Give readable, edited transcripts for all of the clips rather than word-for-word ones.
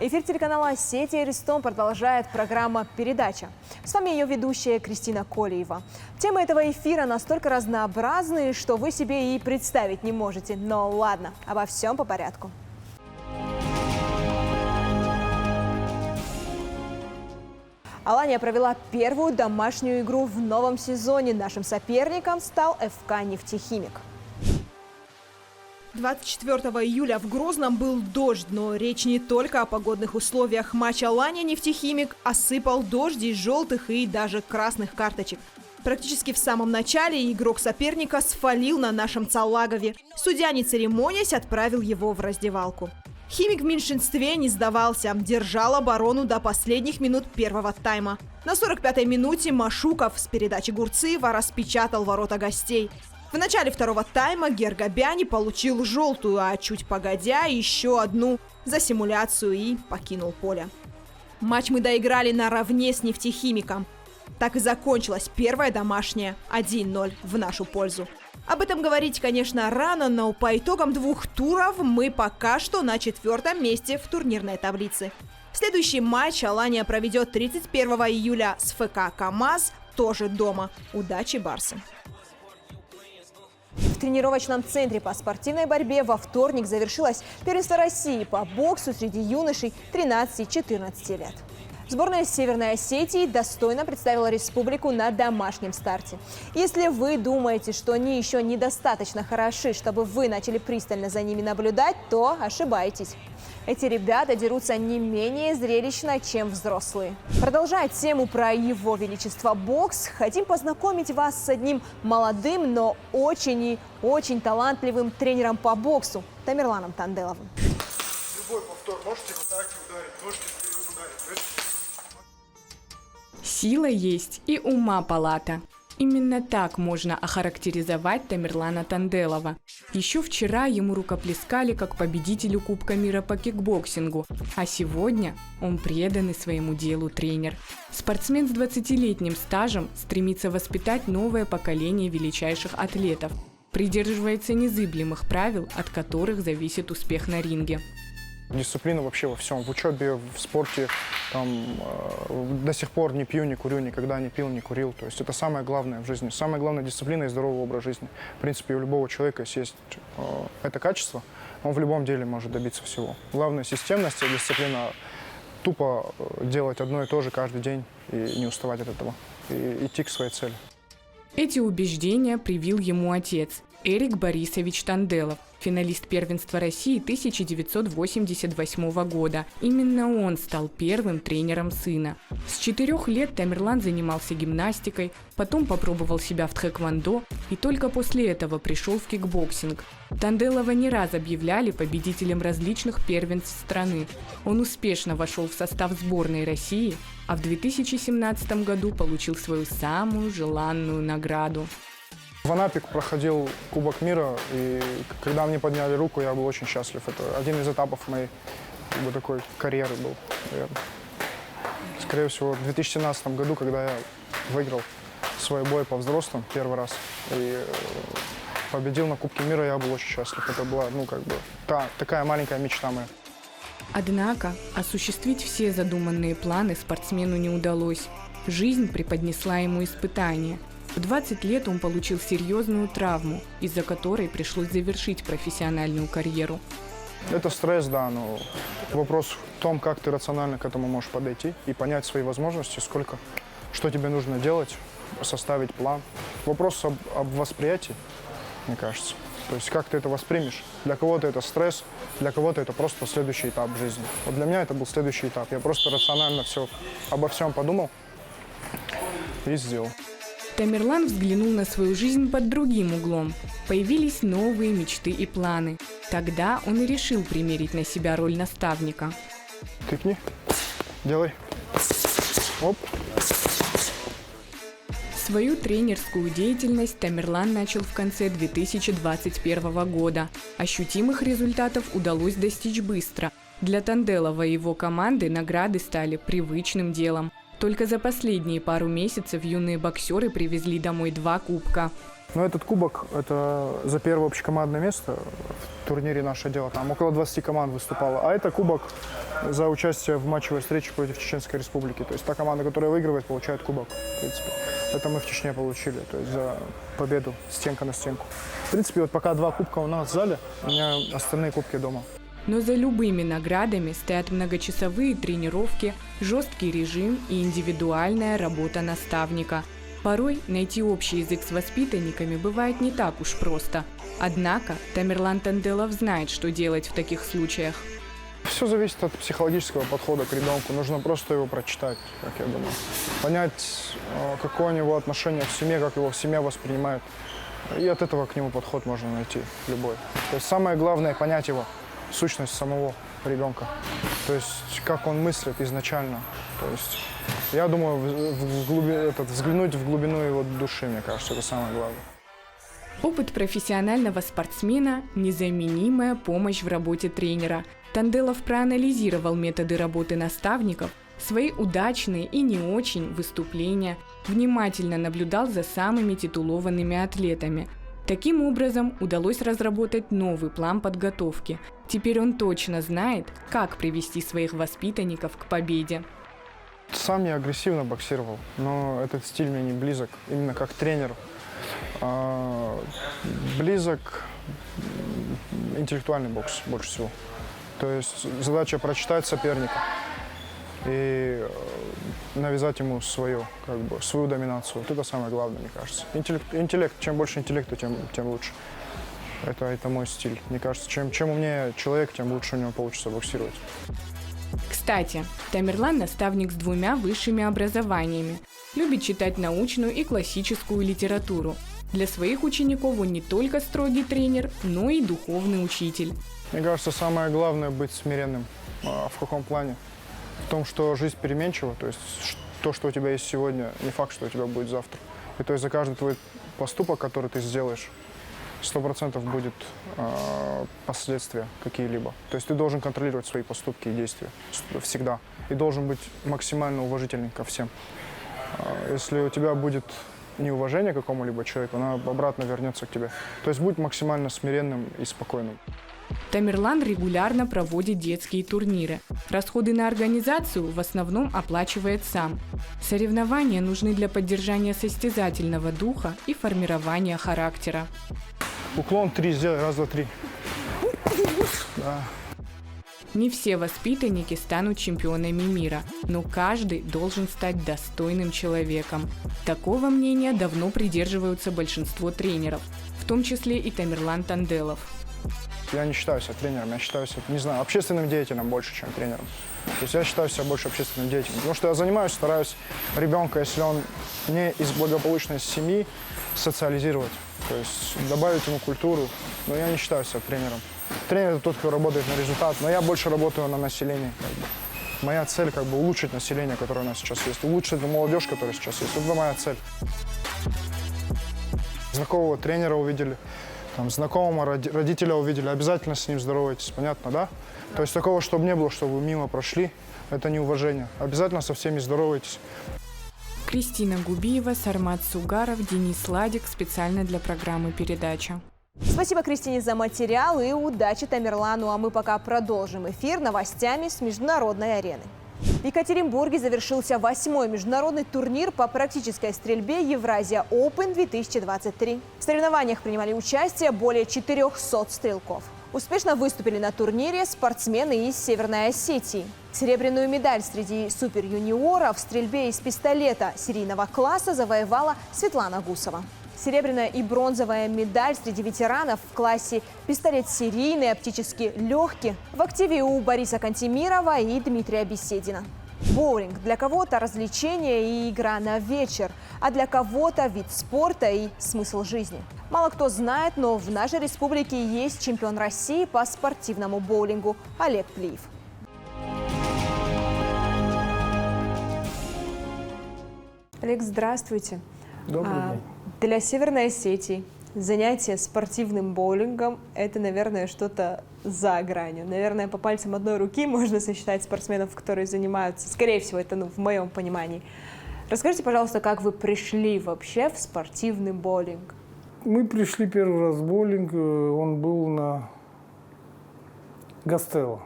Эфир телеканала «Осетия Рестом» продолжает программа «Передача». С вами ее ведущая Кристина Колеева. Темы этого эфира настолько разнообразные, что вы себе и представить не можете. Но ладно, обо всем по порядку. Алания провела первую домашнюю игру в новом сезоне. Нашим соперником стал ФК «Нефтехимик». 24 июля в Грозном был дождь, но речь не только о погодных условиях. Матч Алания-Нефтехимик осыпал дождь из желтых и даже красных карточек. Практически в самом начале игрок соперника сфалил на нашем Цаллагове. Судья, не церемонясь, отправил его в раздевалку. Химик в меньшинстве не сдавался, держал оборону до последних минут первого тайма. На 45-й минуте Машуков с передачи Гурцыева распечатал ворота гостей. В начале второго тайма Гергобяни получил желтую, а чуть погодя еще одну за симуляцию и покинул поле. Матч мы доиграли наравне с «Нефтехимиком». Так и закончилась первая домашняя 1-0 в нашу пользу. Об этом говорить, конечно, рано, но по итогам двух туров мы пока что на 4-м месте в турнирной таблице. Следующий матч Алания проведет 31 июля с ФК «КамАЗ», тоже дома. Удачи, барсы! В тренировочном центре по спортивной борьбе во вторник завершилось первенство России по боксу среди юношей 13-14 лет. Сборная Северной Осетии достойно представила республику на домашнем старте. Если вы думаете, что они еще недостаточно хороши, чтобы вы начали пристально за ними наблюдать, то ошибаетесь. Эти ребята дерутся не менее зрелищно, чем взрослые. Продолжая тему про его величество бокс, хотим познакомить вас с одним молодым, но очень и очень талантливым тренером по боксу Тамерланом Танделовым. Любой повтор можете вот так ударить, можете вперед ударить. Сила есть и ума палата. Именно так можно охарактеризовать Тамерлана Танделова. Еще вчера ему рукоплескали как победителю Кубка мира по кикбоксингу, а сегодня он преданный своему делу тренер. Спортсмен с 20-летним стажем стремится воспитать новое поколение величайших атлетов, придерживается незыблемых правил, от которых зависит успех на ринге. Дисциплина вообще во всем. В учебе, в спорте. До сих пор не пью, не курю, никогда не пил, не курил. То есть это самое главное в жизни. Самая главная дисциплина и здоровый образ жизни. В принципе, у любого человека, если есть это качество, он в любом деле может добиться всего. Главное системность и дисциплина. Тупо делать одно и то же каждый день и не уставать от этого. И идти к своей цели. Эти убеждения привил ему отец Эрик Борисович Танделов, финалист первенства России 1988 года. Именно он стал первым тренером сына. С 4 лет Тамерлан занимался гимнастикой, потом попробовал себя в тхэквондо и только после этого пришел в кикбоксинг. Танделова не раз объявляли победителем различных первенств страны. Он успешно вошел в состав сборной России, а в 2017 году получил свою самую желанную награду. В Анапе проходил Кубок мира, и когда мне подняли руку, я был очень счастлив. Это один из этапов моей такой карьеры был, наверное. Скорее всего, в 2017 году, когда я выиграл свой бой по взрослым первый раз и победил на Кубке мира, я был очень счастлив. Это была, такая маленькая мечта моя. Однако осуществить все задуманные планы спортсмену не удалось. Жизнь преподнесла ему испытания. В 20 лет он получил серьезную травму, из-за которой пришлось завершить профессиональную карьеру. Это стресс, да, но вопрос в том, как ты рационально к этому можешь подойти и понять свои возможности, что тебе нужно делать, составить план. Вопрос об восприятии, мне кажется. То есть как ты это воспримешь. Для кого-то это стресс, для кого-то это просто следующий этап жизни. Вот для меня это был следующий этап. Я просто рационально обо всем подумал и сделал. Тамерлан взглянул на свою жизнь под другим углом. Появились новые мечты и планы. Тогда он и решил примерить на себя роль наставника. Тыкни, делай. Оп. Свою тренерскую деятельность Тамерлан начал в конце 2021 года. Ощутимых результатов удалось достичь быстро. Для Танделова и его команды награды стали привычным делом. Только за последние пару месяцев юные боксеры привезли домой 2 кубка. Но этот кубок, это за первое общекомандное место в турнире «Наше дело». Там около 20 команд выступало. А это кубок за участие в матчевой встрече против Чеченской Республики. То есть та команда, которая выигрывает, получает кубок, в принципе. Это мы в Чечне получили, то есть за победу стенка на стенку. В принципе, вот пока 2 кубка у нас в зале, у меня остальные кубки дома. Но за любыми наградами стоят многочасовые тренировки, жесткий режим и индивидуальная работа наставника. Порой найти общий язык с воспитанниками бывает не так уж просто. Однако Тамерлан Танделов знает, что делать в таких случаях. Все зависит от психологического подхода к ребенку. Нужно просто его прочитать, как я думаю. Понять, какое у него отношение в семье, как его семья воспринимает. И от этого к нему подход можно найти любой. То есть самое главное — понять его, сущность самого ребенка. То есть как он мыслит изначально. То есть я думаю, взглянуть в глубину его души, мне кажется, это самое главное. Опыт профессионального спортсмена – незаменимая помощь в работе тренера. Танделов проанализировал методы работы наставников, свои удачные и не очень выступления, внимательно наблюдал за самыми титулованными атлетами. Таким образом, удалось разработать новый план подготовки. Теперь он точно знает, как привести своих воспитанников к победе. Сам я агрессивно боксировал, но этот стиль мне не близок, именно как тренер. Близок интеллектуальный бокс больше всего. То есть задача прочитать соперника и навязать ему свою доминацию. Вот это самое главное, мне кажется. Интеллект, чем больше интеллекта, тем лучше. Это мой стиль. Мне кажется, чем умнее человек, тем лучше у него получится боксировать. Кстати, Тамерлан – наставник с 2 высшими образованиями. Любит читать научную и классическую литературу. Для своих учеников он не только строгий тренер, но и духовный учитель. Мне кажется, самое главное — быть смиренным. В каком плане? В том, что жизнь переменчива, то есть то, что у тебя есть сегодня, не факт, что у тебя будет завтра. И то есть за каждый твой поступок, который ты сделаешь, 100% будет последствия какие-либо. То есть ты должен контролировать свои поступки и действия всегда. И должен быть максимально уважительным ко всем. Если у тебя будет неуважение к какому-либо человеку, оно обратно вернется к тебе. То есть будь максимально смиренным и спокойным. Тамерлан регулярно проводит детские турниры. Расходы на организацию в основном оплачивает сам. Соревнования нужны для поддержания состязательного духа и формирования характера. Уклон 3 сделай, 1, 2, 3. Да. Не все воспитанники станут чемпионами мира, но каждый должен стать достойным человеком. Такого мнения давно придерживаются большинство тренеров, в том числе и Тамерлан Танделов. Я не считаю себя тренером, я считаю себя, не знаю, общественным деятелем больше, чем тренером. То есть я считаю себя больше общественным деятелем. Потому что я стараюсь ребенка, если он не из благополучной семьи, социализировать. То есть добавить ему культуру. Но я не считаю себя тренером. Тренер – это тот, кто работает на результат, но я больше работаю на населении. Моя цель – улучшить население, которое у нас сейчас есть, улучшить молодежь, которая сейчас есть. Это моя цель. Знакомого тренера увидели, знакомого родителя увидели, обязательно с ним здоровайтесь, понятно, да? То есть такого, чтобы не было, чтобы вы мимо прошли, это неуважение. Обязательно со всеми здоровайтесь. Кристина Губиева, Сармат Сугаров, Денис Ладик. Специально для программы «Передача». Спасибо Кристине за материал и удачи Тамерлану. А мы пока продолжим эфир новостями с международной арены. В Екатеринбурге завершился 8-й международный турнир по практической стрельбе Евразия Open 2023. В соревнованиях принимали участие более 400 стрелков. Успешно выступили на турнире спортсмены из Северной Осетии. Серебряную медаль среди суперюниоров в стрельбе из пистолета серийного класса завоевала Светлана Гусова. Серебряная и бронзовая медаль среди ветеранов в классе пистолет серийный, оптически легкий в активе у Бориса Кантемирова и Дмитрия Беседина. Боулинг для кого-то развлечение и игра на вечер, а для кого-то вид спорта и смысл жизни. Мало кто знает, но в нашей республике есть чемпион России по спортивному боулингу Олег Плиев. Олег, здравствуйте. Добрый день. Для Северной Осетии Занятие спортивным боулингом – это, наверное, что-то за гранью. Наверное, по пальцам одной руки можно сосчитать спортсменов, которые занимаются. Скорее всего, это в моем понимании. Расскажите, пожалуйста, как вы пришли вообще в спортивный боулинг? Мы пришли первый раз в боулинг, он был на Гастелло.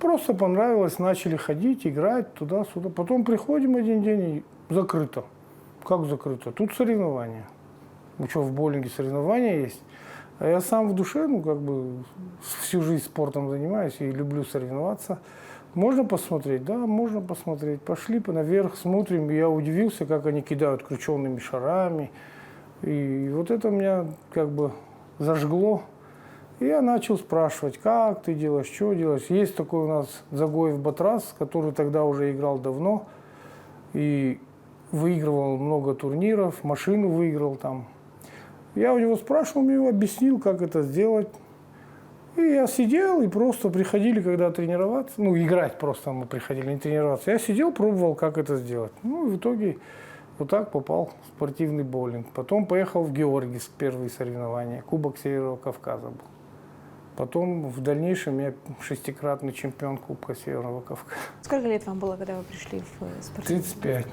Просто понравилось, начали ходить, играть туда-сюда. Потом приходим один день и закрыто. Как закрыто? Тут соревнования. Ну что, в боулинге соревнования есть? А я сам в душе, всю жизнь спортом занимаюсь и люблю соревноваться. Можно посмотреть? Да, можно посмотреть. Пошли наверх, смотрим. Я удивился, как они кидают крученными шарами. И вот это меня зажгло. И я начал спрашивать, как ты делаешь, что делаешь. Есть такой у нас Загоев Батрас, который тогда уже играл давно. И выигрывал много турниров, машину выиграл там. Я у него спрашивал, он мне объяснил, как это сделать. И я сидел, и просто приходили, когда тренироваться, играть просто мы приходили, не тренироваться. Я сидел, пробовал, как это сделать. И в итоге вот так попал в спортивный боулинг. Потом поехал в Георгиевск, первые соревнования, Кубок Северного Кавказа был. Потом в дальнейшем я 6-кратный чемпион Кубка Северного Кавказа. Сколько лет вам было, когда вы пришли в спортивный 35.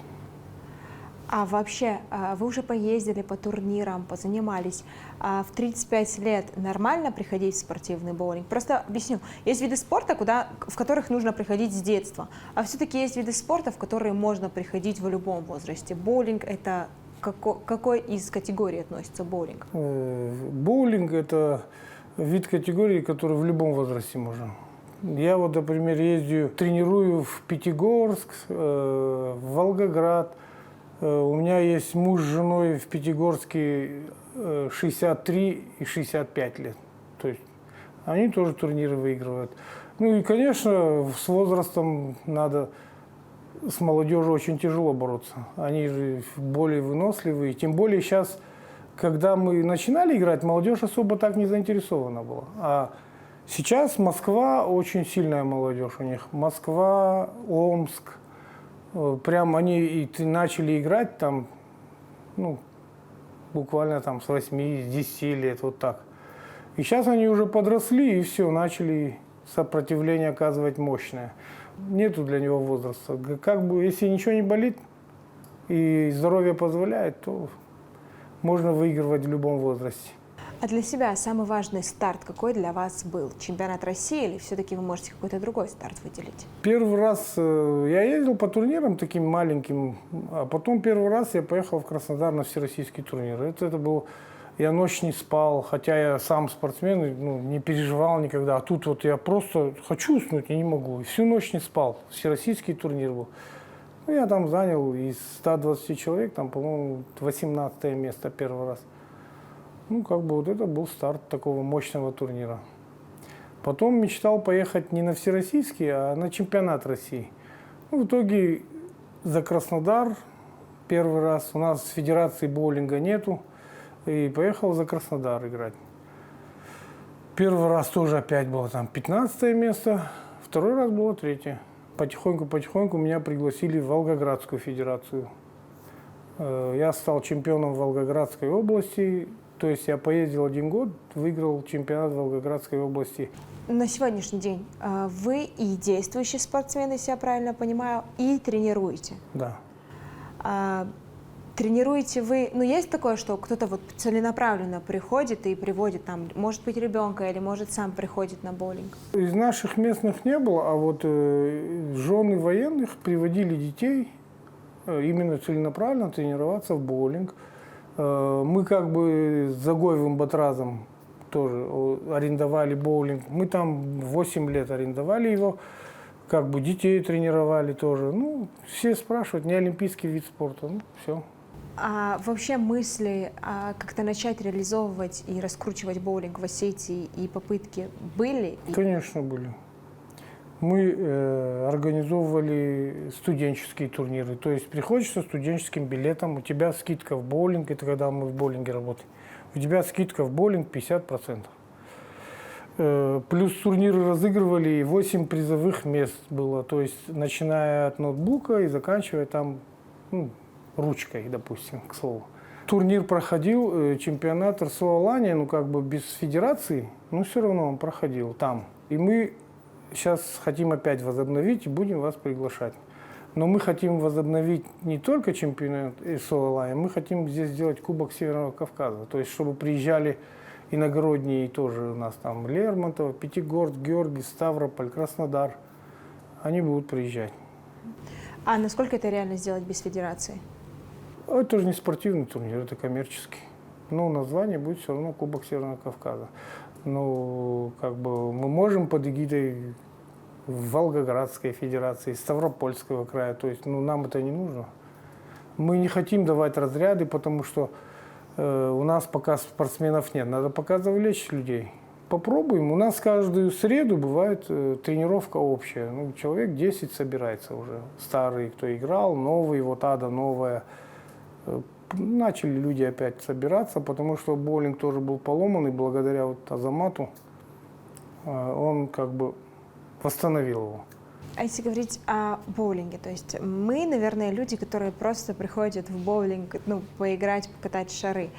А вообще, вы уже поездили по турнирам, позанимались. В 35 лет нормально приходить в спортивный боулинг? Просто объясню. Есть виды спорта, в которых нужно приходить с детства. А все-таки есть виды спорта, в которые можно приходить в любом возрасте. Боулинг – это какой из категорий относится боулинг? Боулинг – это вид категории, который в любом возрасте можно. Я например, ездю, тренирую в Пятигорск, в Волгоград. У меня есть муж с женой в Пятигорске 63 и 65 лет. То есть они тоже турниры выигрывают. И, конечно, с возрастом надо, с молодежью очень тяжело бороться. Они же более выносливые. Тем более сейчас, когда мы начинали играть, молодежь особо так не заинтересована была. А сейчас Москва очень сильная молодежь у них. Москва, Омск. Прям они начали играть там, буквально с 8, с 10 лет, вот так. И сейчас они уже подросли и все, начали сопротивление оказывать мощное. Нету для него возраста. Если ничего не болит и здоровье позволяет, то можно выигрывать в любом возрасте. А для себя самый важный старт какой для вас был? Чемпионат России или все-таки вы можете какой-то другой старт выделить? Первый раз я ездил по турнирам таким маленьким, а потом первый раз я поехал в Краснодар на всероссийский турнир. Это был, я ночь не спал, хотя я сам спортсмен, не переживал никогда. А тут вот я просто хочу уснуть и не могу. И всю ночь не спал. Всероссийский турнир был. Я там занял из 120 человек, по-моему, 18 место первый раз. Вот это был старт такого мощного турнира. Потом мечтал поехать не на всероссийский, а на чемпионат России. В итоге за Краснодар первый раз. У нас федерации боулинга нету. И поехал за Краснодар играть. Первый раз тоже опять было 15 место. Второй раз было 3. Потихоньку меня пригласили в Волгоградскую федерацию. Я стал чемпионом Волгоградской области. То есть я поездил 1 год, выиграл чемпионат Волгоградской области. На сегодняшний день вы и действующий спортсмен, если я правильно понимаю, и тренируете. Да. Тренируете вы, есть такое, что кто-то целенаправленно приходит и приводит может быть, ребенка или может сам приходит на боулинг? Из наших местных не было, а жены военных приводили детей именно целенаправленно тренироваться в боулинг. Мы с Загоевым Батразом тоже арендовали боулинг. Мы там 8 лет арендовали его, детей тренировали тоже. Все спрашивают, не олимпийский вид спорта, все. А вообще мысли как-то начать реализовывать и раскручивать боулинг в Осетии и попытки были? Конечно, были. Мы организовывали студенческие турниры. То есть приходишь со студенческим билетом, у тебя скидка в боулинг, это когда мы в боулинге работаем, у тебя скидка в боулинг 50%. Плюс турниры разыгрывали, и 8 призовых мест было. То есть начиная от ноутбука и заканчивая ручкой, допустим, к слову. турнир проходил, чемпионат РСО Алания, ну как бы без федерации, но все равно он проходил там. И мы сейчас хотим опять возобновить и будем вас приглашать. Но мы хотим возобновить не только чемпионат РСО Алания, мы хотим здесь сделать Кубок Северного Кавказа. То есть, чтобы приезжали иногородние тоже у нас там Лермонтов, Пятигорск, Георгий, Ставрополь, Краснодар. Они будут приезжать. А насколько это реально сделать без федерации? Это же не спортивный турнир, это коммерческий. Но название будет все равно Кубок Северного Кавказа. Ну, как бы мы можем под эгидой Волгоградской федерации, Ставропольского края. То есть, ну, нам это не нужно. Мы не хотим давать разряды, потому что у нас пока спортсменов нет. Надо пока завлечь людей. Попробуем. У нас каждую среду бывает тренировка общая. Ну, человек 10 собирается уже. Старые, кто играл, новые, вот ада новая. Начали люди опять собираться, потому что боулинг тоже был поломан, и благодаря вот Азамату он как бы восстановил его. А если говорить о боулинге, то есть мы, наверное, люди, которые просто приходят в боулинг, ну, поиграть, покатать шары.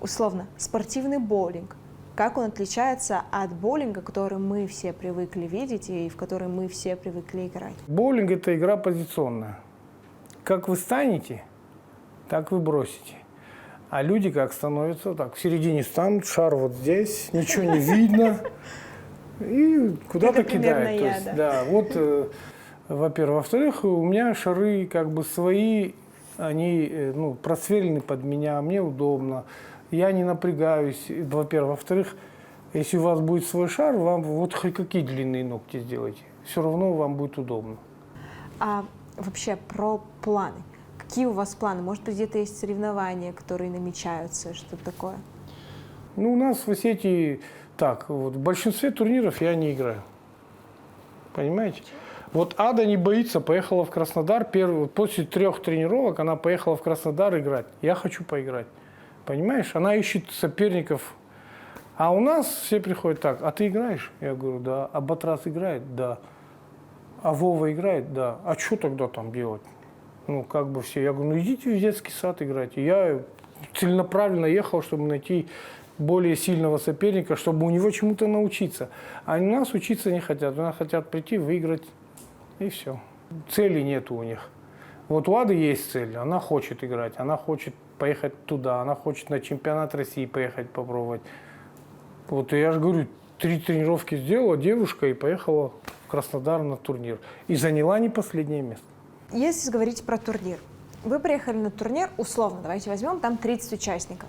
Условно, спортивный боулинг, как он отличается от боулинга, который мы все привыкли видеть и в который мы все привыкли играть? Боулинг – это игра позиционная. Как вы станете, так вы бросите. А люди как становятся, так в середине станут, шар вот здесь, ничего не видно. И куда-то кидают. Я, да. Вот, во-первых. Во-вторых, у меня шары как бы свои, они ну, просверлены под меня, мне удобно. Я не напрягаюсь, во-первых. Во-вторых, если у вас будет свой шар, вам вот хоть какие длинные ногти сделайте. Все равно вам будет удобно. А вообще про планы. Какие у вас планы? Может быть, где-то есть соревнования, которые намечаются, что-то такое? Ну, у нас в Осетии так, вот, в большинстве турниров я не играю. Понимаете? Вот Ада не боится, поехала в Краснодар. После 3 тренировок она поехала в Краснодар играть. Я хочу поиграть. Понимаешь? Она ищет соперников. А у нас все приходят так, а ты играешь? Я говорю, да. А Батрас играет? Да. А Вова играет? Да. А что тогда там делать? Ну, как бы все. Я говорю, ну идите в детский сад играть. И я целенаправленно ехал, чтобы найти более сильного соперника, чтобы у него чему-то научиться. А у нас учиться не хотят. У нас хотят прийти, выиграть, и все. Цели нет у них. Вот у Ады есть цель. Она хочет играть, она хочет поехать туда, она хочет на чемпионат России поехать попробовать. Вот я же говорю, 3 тренировки сделала девушка и поехала в Краснодар на турнир. И заняла не последнее место. Если говорить про турнир. Вы приехали на турнир, условно, давайте возьмем, там 30 участников.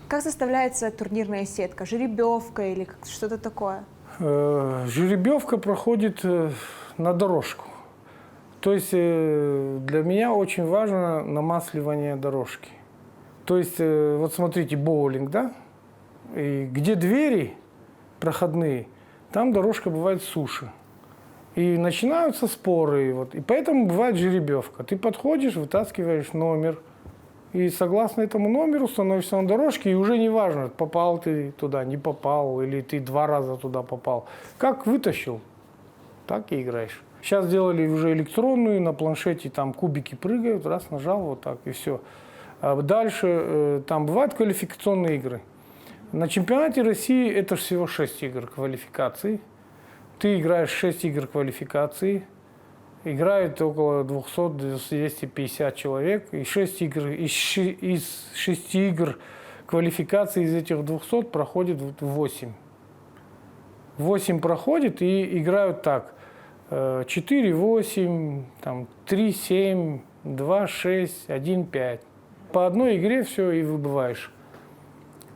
Как составляется турнирная сетка? Жеребьевка или что-то такое? Жеребьевка проходит на дорожку. То есть для меня очень важно намасливание дорожки. То есть вот смотрите, боулинг, да? И где двери проходные, там дорожка бывает суши. И начинаются споры. Вот. И поэтому бывает жеребьевка. Ты подходишь, вытаскиваешь номер. И согласно этому номеру становишься на дорожке, и уже не важно, попал ты туда, не попал, или ты 2 раза туда попал. Как вытащил, так и играешь. Сейчас делали уже электронную, на планшете там кубики прыгают, раз нажал, вот так, и все. А дальше там бывают квалификационные игры. На чемпионате России это всего 6 игр квалификации. Ты играешь 6 игр квалификации. Играет около 200-250 человек, и 6 игр, из 6 игр квалификации из этих 200 проходит 8. 8 проходит и играют так. 4-8, 3-7, 2-6, 1-5. По одной игре все и выбываешь.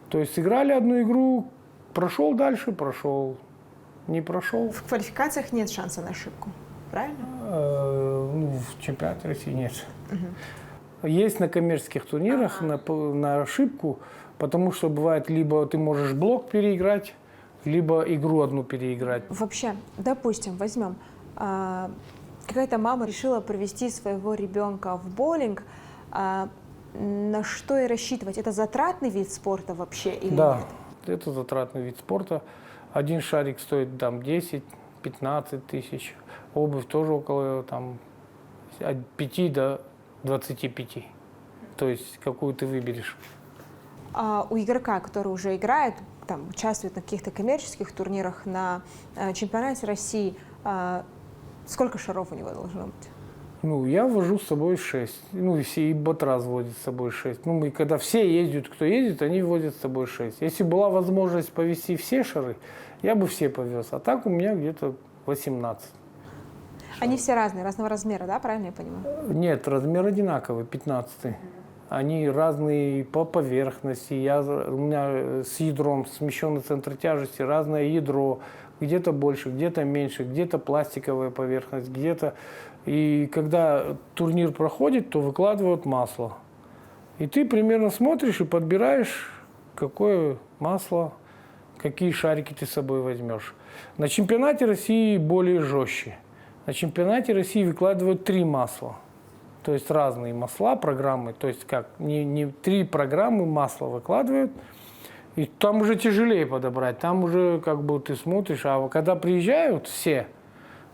То есть сыграли одну игру, прошел дальше, прошел. Не прошел. В квалификациях нет шанса на ошибку. Правильно? Ну, в чемпионате России нет. Есть на коммерческих турнирах на ошибку, потому что бывает, либо ты можешь блок переиграть, либо игру одну переиграть. Вообще, допустим, возьмем, какая-то мама решила привести своего ребенка в боулинг, на что и рассчитывать? Это затратный вид спорта вообще или да, нет? Это затратный вид спорта. Один шарик стоит там 10-15 тысяч. Обувь тоже около от 5 до 25. то есть какую ты выберешь. А у игрока, который уже играет, там, участвует на каких-то коммерческих турнирах, на чемпионате России, сколько шаров у него должно быть? Ну, я вожу с собой 6. Ну, и Батраз водит с собой 6. Ну, и когда все ездят, кто ездит, они возят с собой 6. Если была возможность повезти все шары, я бы все повез. А так у меня где-то 18. Они все разные, разного размера, да, правильно я понимаю? Нет, размер одинаковый, 15. Они разные по поверхности. У меня с ядром, смещенный центр тяжести, разное ядро. Где-то больше, где-то меньше, где-то пластиковая поверхность, где-то... И когда турнир проходит, то выкладывают масло. И ты примерно смотришь и подбираешь, какое масло, какие шарики ты с собой возьмешь. На чемпионате России более жестче. На чемпионате России выкладывают 3 масла. То есть разные масла, программы. То есть как, не 3 программы масла выкладывают. И там уже тяжелее подобрать. Там уже как бы ты смотришь. А когда приезжают все,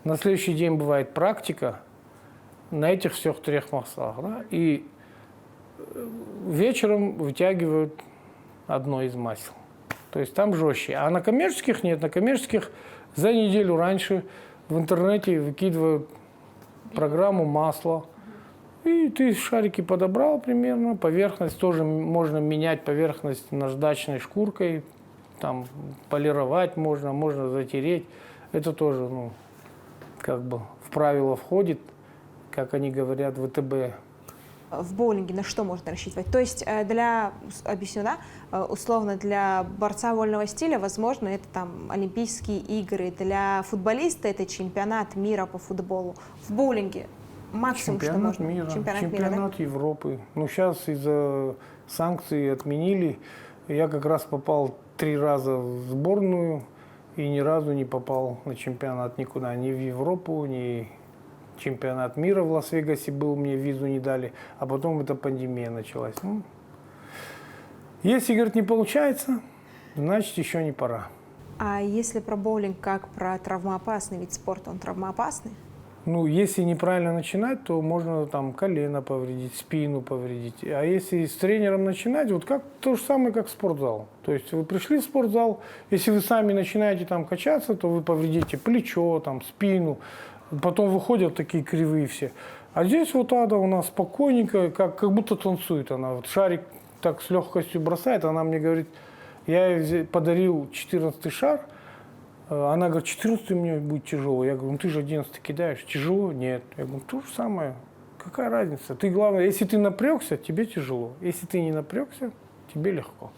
на следующий день бывает практика на этих всех 3 маслах. Да? И вечером вытягивают одно из масел. То есть там жестче. А на коммерческих нет. На коммерческих за неделю раньше в интернете выкидывают программу масла. И ты шарики подобрал примерно. Поверхность тоже можно менять, поверхность наждачной шкуркой. Там полировать можно, можно затереть. Это тоже, ну, как бы в правила входит, как они говорят, ВТБ. В боулинге на что можно рассчитывать? То есть объясню, да, условно для борца вольного стиля, возможно, это там Олимпийские игры, для футболиста это чемпионат мира по футболу. В боулинге максимум, Чемпионат что можно? мира, Чемпионат чемпионат мира, Европы. Ну, сейчас из-за санкций отменили. Я как раз попал 3 раза в сборную и ни разу не попал на чемпионат никуда. Ни в Европу, ни чемпионат мира в Лас-Вегасе был, мне визу не дали. А потом эта пандемия началась. Ну, если, говорит, не получается, значит, еще не пора. А если про боулинг как про травмоопасный вид спорта, он травмоопасный? Ну, если неправильно начинать, то можно там колено повредить, спину повредить. А если с тренером начинать, вот как то же самое, как в спортзал. То есть вы пришли в спортзал, если вы сами начинаете там качаться, то вы повредите плечо, там, спину. Потом выходят такие кривые все. А здесь вот Ада у нас спокойненько, как будто танцует она. Вот шарик так с легкостью бросает, она мне говорит, я ей подарил 14-й шар. Она говорит, 14-й мне будет тяжело. Я говорю, ну ты же 11-й кидаешь. Тяжело? Нет. Я говорю, то же самое. Какая разница? Ты, главное, если ты напрягся, тебе тяжело. Если ты не напрягся, тебе легко.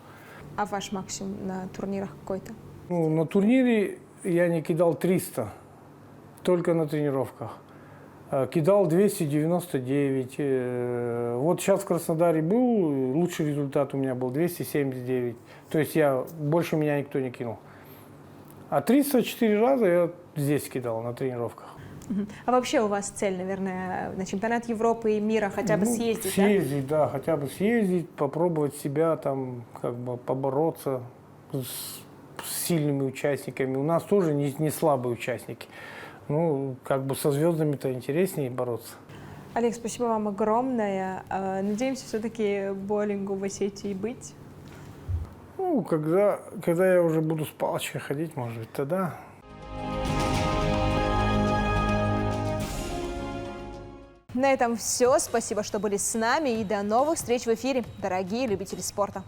А ваш максимум на турнирах какой-то? Ну, на турнире я не кидал 300, только на тренировках. Кидал 299. Вот сейчас в Краснодаре был, лучший результат у меня был 279. То есть больше меня никто не кинул. А 304 раза я здесь кидал на тренировках. А вообще у вас цель, наверное, на чемпионат Европы и мира хотя бы съездить, съездить, да? Хотя бы съездить, попробовать себя там, как бы побороться с сильными участниками. У нас тоже не слабые участники. Ну, как бы со звездами-то интереснее бороться. Олег, спасибо вам огромное. Надеемся все-таки боулингу в Осетии быть. Ну, когда я уже буду с палочкой ходить, может быть, тогда. На этом все. Спасибо, что были с нами. И до новых встреч в эфире, дорогие любители спорта.